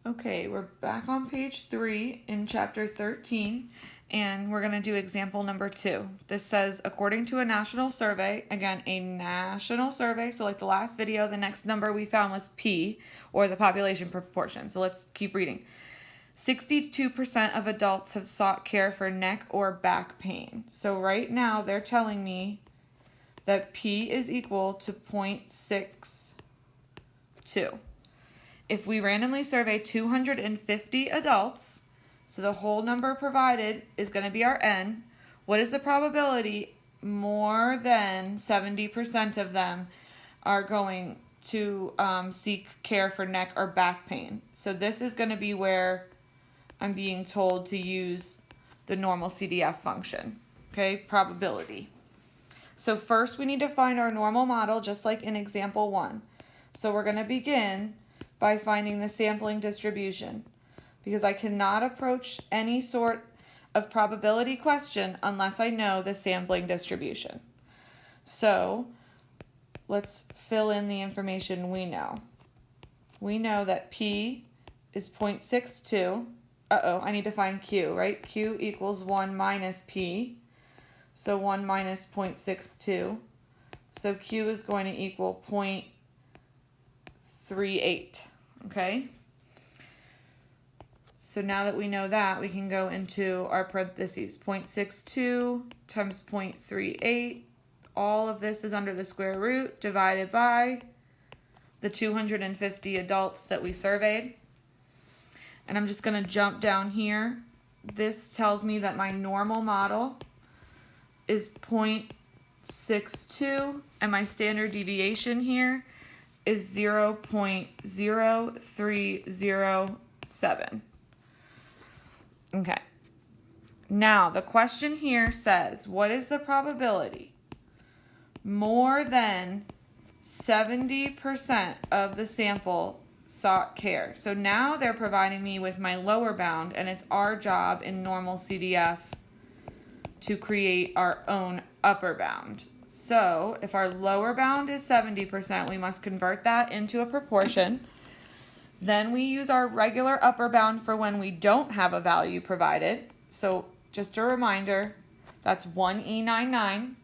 Okay, we're back on page 3 in chapter 13, and we're going to do example number 2. This says, according to a national survey, again, a national survey, so like the last video, the next number we found was P, or the population proportion. So let's keep reading. 62% of adults have sought care for neck or back pain. So right now, they're telling me that P is equal to 0.62. If we randomly survey 250 adults, so the whole number provided is going to be our N, what is the probability more than 70% of them are going to seek care for neck or back pain? So this is going to be where I'm being told to use the normal CDF function, okay, probability. So first we need to find our normal model just like in example 1. So we're going to begin by finding the sampling distribution, because I cannot approach any sort of probability question unless I know the sampling distribution. So let's fill in the information we know. We know that P is 0.62. I need to find Q, right? Q equals 1 minus P. So 1 minus 0.62. So Q is going to equal 0.38. Okay, so now that we know that, we can go into our parentheses. 0.62 times 0.38. All of this is under the square root divided by the 250 adults that we surveyed. And I'm just going to jump down here. This tells me that my normal model is 0.62, and my standard deviation here is 0.0307. Okay. Now, the question here says, what is the probability more than 70% of the sample sought care? So now they're providing me with my lower bound, and it's our job in normal CDF to create our own upper bound. So if our lower bound is 70%, we must convert that into a proportion. Then we use our regular upper bound for when we don't have a value provided. So just a reminder, that's 1E99.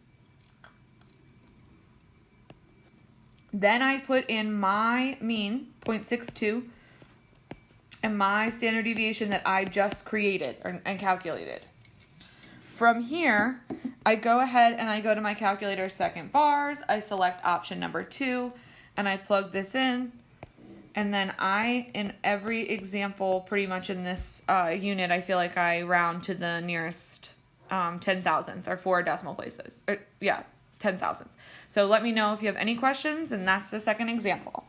Then I put in my mean, 0.62, and my standard deviation that I just created and calculated. From here, I go ahead and I go to my calculator second bars, I select option number 2, and I plug this in. And then in every example, pretty much in this unit, I feel like I round to the nearest 10,000th or 4 decimal places. 10,000th. So let me know if you have any questions, and that's the second example.